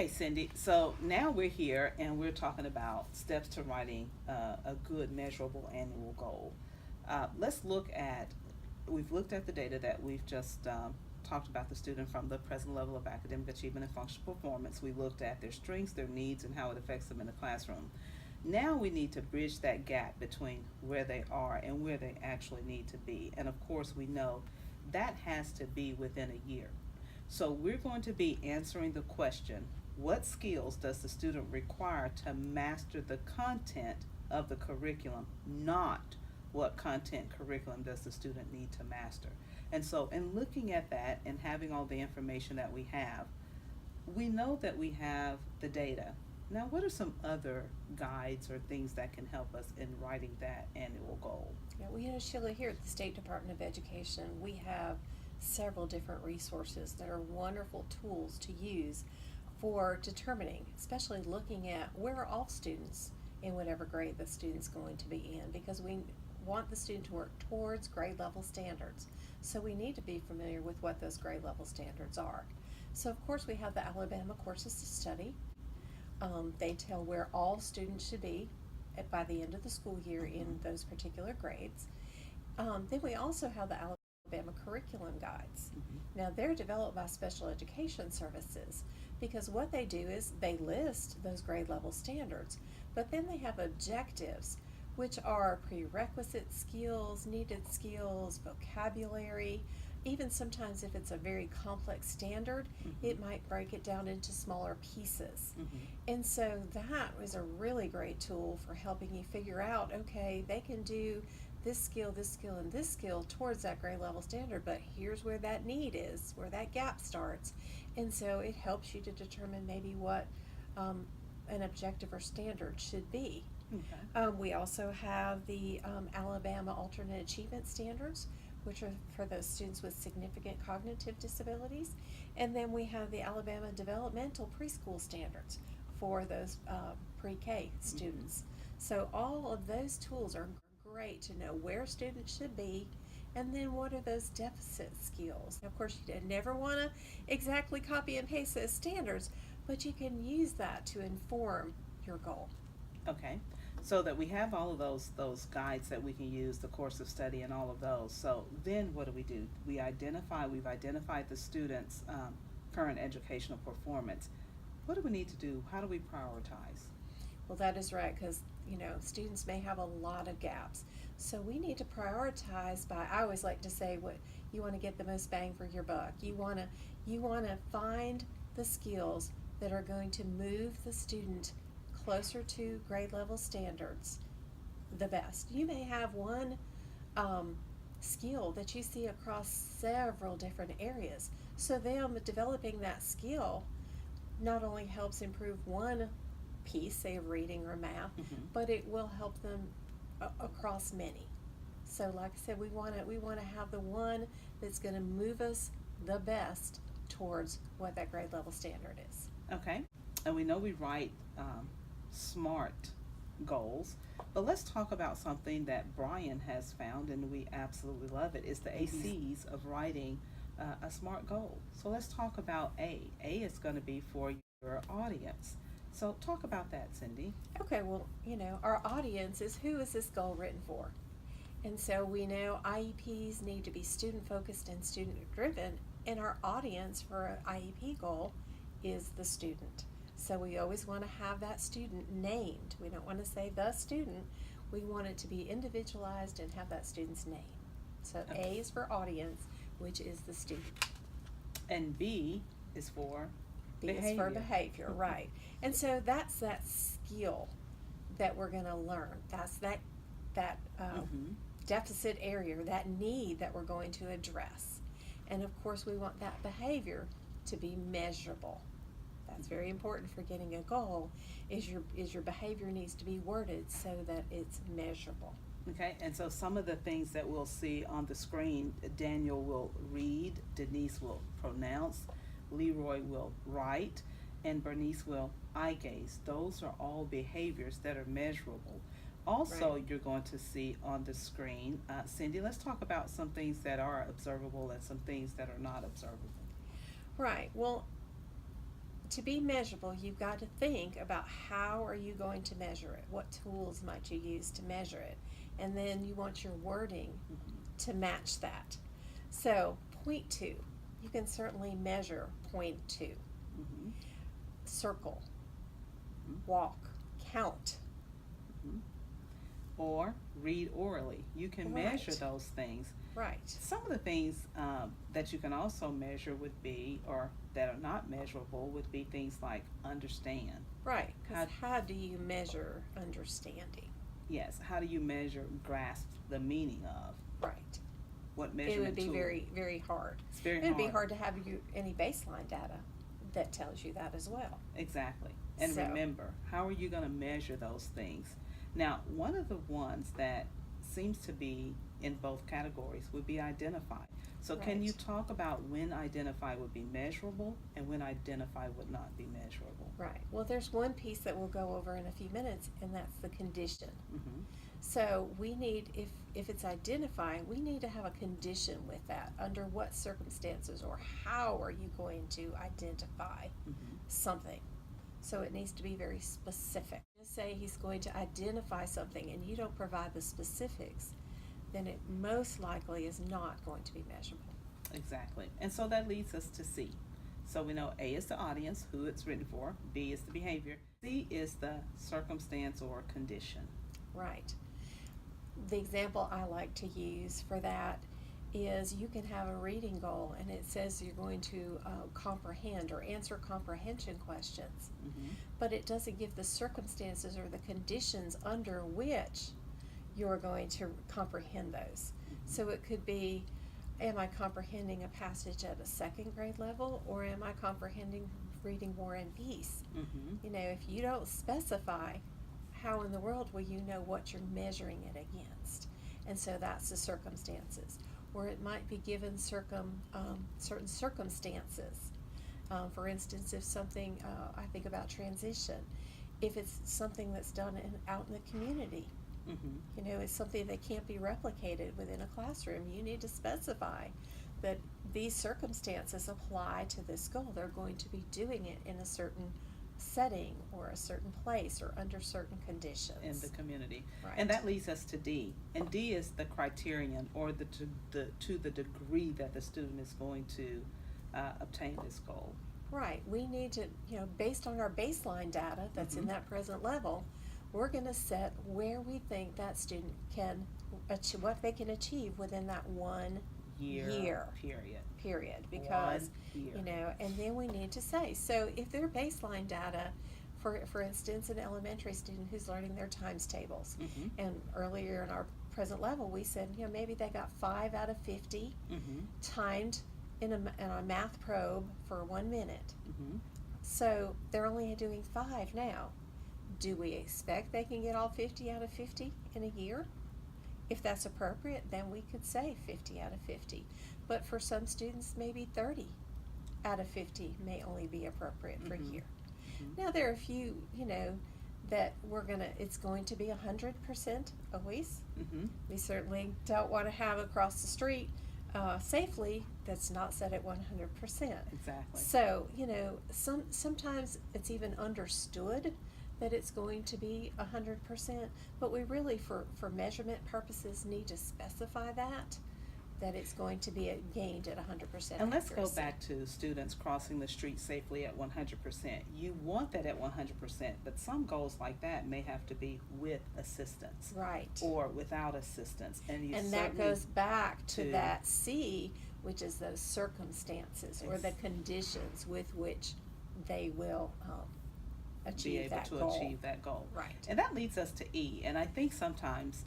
Okay, Cindy. So now we're here and we're talking about steps to writing a good measurable annual goal. Let's look at, we've looked at the data that we've just talked about the student from the present level of academic achievement and functional performance. We looked at their strengths, their needs, and how it affects them in the classroom. Now we need to bridge that gap between where they are and where they actually need to be. And of course, we know that has to be within a year. So we're going to be answering the question, what skills does the student require to master the content of the curriculum, not what content curriculum does the student need to master? And so in looking at that and having all the information that we have, we know that we have the data. Now, what are some other guides or things that can help us in writing that annual goal? Yeah, well, Sheila, here at the State Department of Education, we have several different resources that are wonderful tools to use for determining, especially looking at where are all students in whatever grade the student's going to be in, because we want the student to work towards grade level standards. So we need to be familiar with what those grade level standards are. So of course we have the Alabama Courses to Study. They tell where all students should be by the end of the school year in those particular grades. Then we also have the Alabama Curriculum Guides. Now they're developed by Special Education Services, because what they do is they list those grade level standards, but then they have objectives, which are prerequisite skills, needed skills, vocabulary. Even sometimes if it's a very complex standard, it might break it down into smaller pieces. And so that was a really great tool for helping you figure out, okay, they can do this skill, and this skill towards that grade level standard, but here's where that need is, where that gap starts. And so it helps you to determine maybe what an objective or standard should be. We also have the Alabama Alternate Achievement Standards, which are for those students with significant cognitive disabilities. And then we have the Alabama Developmental Preschool Standards for those pre-K students. So all of those tools are great to know where students should be, and then what are those deficit skills. Of course, you never want to exactly copy and paste those standards, but you can use that to inform your goal. Okay, so that we have all of those guides that we can use, the course of study and all of those. So then what do? We've identified the student's current educational performance. What do we need to do? How do we prioritize? Well, that is right, because students may have a lot of gaps. So we need to prioritize by, I always like to say, what you want to get the most bang for your buck. You want to find the skills that are going to move the student closer to grade level standards the best. You may have one skill that you see across several different areas. So them developing that skill not only helps improve one piece, say of reading or math, but it will help them across many. So like I said, we want to have the one that's going to move us the best towards what that grade level standard is. Okay, and we know we write SMART goals, but let's talk about something that Brian has found, and we absolutely love it, is the ACs of writing a SMART goal. So let's talk about A. A is going to be for your audience. So talk about that, Cindy. Okay, well, our audience is, who is this goal written for? And so we know IEPs need to be student-focused and student-driven, and our audience for an IEP goal is the student. So we always want to have that student named. We don't want to say the student. We want it to be individualized and have that student's name. So A is for audience, which is the student. And B is for behavior. Is for behavior, right. And so that's that skill that we're going to learn. That's that deficit area, that need that we're going to address. And of course we want that behavior to be measurable. That's very important for getting a goal, is your behavior needs to be worded so that it's measurable. Okay, and so some of the things that we'll see on the screen, Daniel will read, Denise will pronounce, Leroy will write, and Bernice will eye gaze. Those are all behaviors that are measurable. Also, right. You're going to see on the screen, Cindy, let's talk about some things that are observable and some things that are not observable. Right. Well, to be measurable, you've got to think about how are you going to measure it? What tools might you use to measure it? And then you want your wording to match that. So, point two, you can certainly measure point two. Mm-hmm. Circle, Mhm. walk, count. Mhm. Or read orally. You can measure Right. those things. Right. Some of the things that you can also measure would be, or that are not measurable, would be things like understand. Right. Because How, how do you measure understanding? yes, how do you measure, grasp the meaning of? Right. What It measurement would be tool? very, very hard. It's very It would be hard. hard to have any baseline data that tells you that as well. Exactly. And So- remember, how are you going to measure those things? Now, one of the ones that seems to be in both categories would be identify. So can you Right. talk about when identify would be measurable and when identify would not be measurable? Right. Well, there's one piece that we'll go over in a few minutes, and that's the condition. Mm-hmm. So we need, if it's identifying, we need to have a condition with that. Under what circumstances or how are you going to identify Mm-hmm. something? So it needs to be very specific. Just say he's going to identify something and you don't provide the specifics, then it most likely is not going to be measurable. Exactly. And so that leads us to C. So we know A is the audience, who it's written for, B is the behavior, C is the circumstance or condition. Right. The example I like to use for that is you can have a reading goal and it says you're going to comprehend or answer comprehension questions, Mm-hmm. but it doesn't give the circumstances or the conditions under which you're going to comprehend those. So it could be, am I comprehending a passage at a second grade level, or am I comprehending reading War and Peace? Mm-hmm. You know, if you don't specify, how in the world will you know what you're measuring it against? And so that's the circumstances. Or it might be given certain circumstances. For instance, if something, I think about transition, if it's something that's done out in the community, Mm-hmm. you know, it's something that can't be replicated within a classroom, you need to specify that these circumstances apply to this goal. They're going to be doing it in a certain setting or a certain place or under certain conditions. In the community. Right. And that leads us to D. And D is the criterion, or to the degree that the student is going to obtain this goal. Right. We need to, you know, based on our baseline data that's in Mhm. that present level, we're going to set where we think that student can achieve, what they can achieve within that 1 year Period. because 1 year. you know, and then we need to say, so if their baseline data, for instance, an elementary student who's learning their times tables, Mm-hmm. and earlier in our present level we said, you know, maybe they got 5 out of 50 Mm-hmm. timed in a math probe for 1 minute. Mm-hmm. So they're only doing 5 now. Do we expect they can get all 50 out of 50 in a year? If that's appropriate, then we could say 50 out of 50. But for some students, maybe 30 out of 50 may only be appropriate for a Mhm. year. Mhm. Now there are a few, you know, that it's going to be 100% always. Mm-hmm. We certainly don't want to have across the street safely that's not set at 100%. Exactly. So, you know, sometimes it's even understood that it's going to be 100%, but we really, for measurement purposes, need to specify that it's going to be gained at 100% And let's go accuracy. back to students crossing the street safely at 100%. You want that at 100%, but some goals like that may have to be with assistance. Right. Or without assistance. And And that goes back to that C, which is those circumstances or the conditions with which they will be achieve able that to goal. achieve that goal. Right. And that leads us to E. And I think sometimes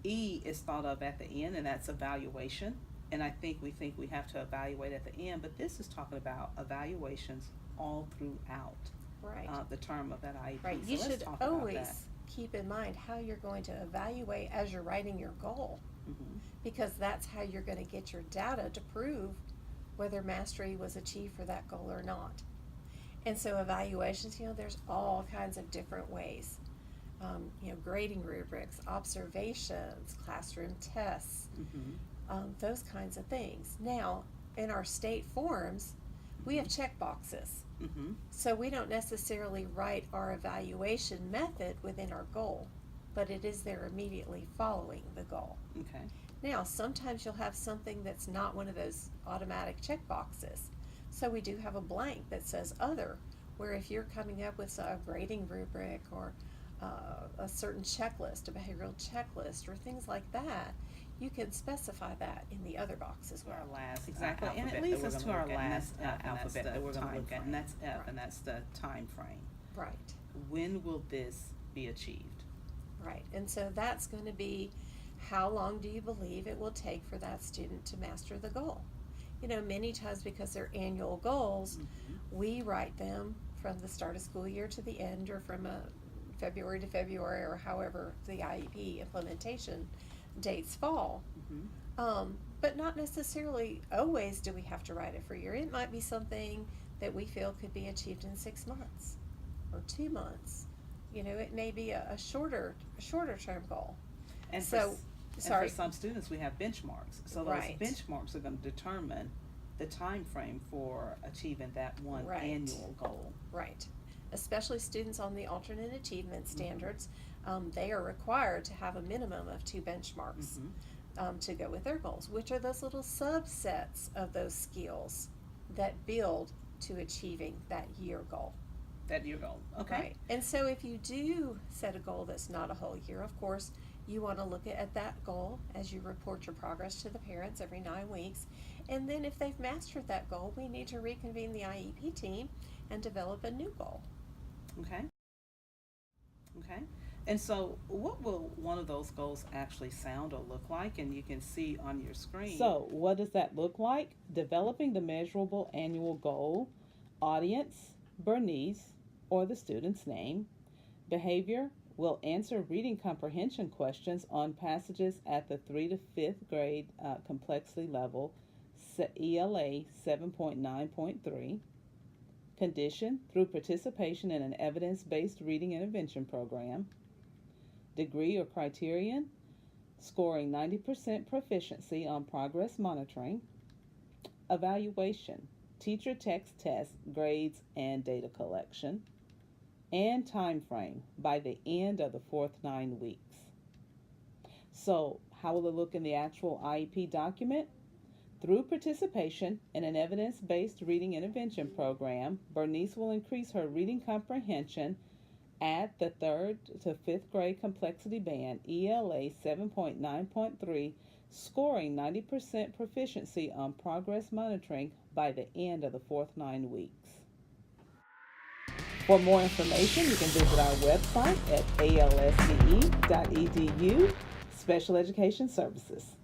E is thought of at the end, and that's evaluation. And I think we have to evaluate at the end, but this is talking about evaluations all throughout Right. the term of that IEP. Right. So You let's should talk about always that. keep in mind how you're going to evaluate as you're writing your goal, Mm-hmm. because that's how you're going to get your data to prove whether mastery was achieved for that goal or not. And so evaluations, you know, there's all kinds of different ways. You know, grading rubrics, observations, classroom tests, Mm-hmm. those kinds of things. Now, in our state forms, we have check boxes. Mm-hmm. So we don't necessarily write our evaluation method within our goal, but it is there immediately following the goal. Okay. Now, sometimes you'll have something that's not one of those automatic check boxes. So we do have a blank that says other, where if you're coming up with a grading rubric or a certain checklist, a behavioral checklist, or things like that, you can specify that in the other box as well. Our last Exactly, and it alphabet leads that us we're to gonna our look at, and last that's F, and that's alphabet the that we're gonna time look at, frame. and that's F, Right. and that's the time frame. Right, When will this be achieved? right. And so that's going to be, how long do you believe it will take for that student to master the goal? You know, many times because they're annual goals, we write them from the start of school year to the end, or from February to February, or however the IEP implementation dates fall. Mm-hmm. But not necessarily always do we have to write it for a year. It might be something that we feel could be achieved in 6 months or 2 months. You know, it may be a shorter term goal. And So, and sorry. for some students, we have benchmarks. So those Right. benchmarks are going to determine the time frame for achieving that one Right. annual goal. Right. Especially students on the alternate achievement Mm-hmm. standards, they are required to have a minimum of 2 benchmarks to go with their goals, which are those little subsets of those skills that build to achieving that year goal. That year goal. Okay. Right. And so if you do set a goal that's not a whole year, of course, you want to look at that goal as you report your progress to the parents every 9 weeks. And then if they've mastered that goal, we need to reconvene the IEP team and develop a new goal. Okay. Okay. And so what will one of those goals actually sound or look like? And you can see on your screen. So, what does that look like? Developing the measurable annual goal. Audience, Bernice, or the student's name. Behavior will answer reading comprehension questions on passages at the 3 to 5th grade complexity level, ELA 7.9.3. Condition through participation in an evidence-based reading intervention program. Degree or criterion, scoring 90% proficiency on progress monitoring. Evaluation, teacher text test, grades, and data collection. And time frame, by the end of the 4th 9 weeks. So, how will it look in the actual IEP document? Through participation in an evidence-based reading intervention program, Bernice will increase her reading comprehension at the 3rd to 5th grade complexity band, ELA 7.9.3, scoring 90% proficiency on progress monitoring by the end of the 4th 9 weeks. For more information, you can visit our website at alsde.edu, Special Education Services.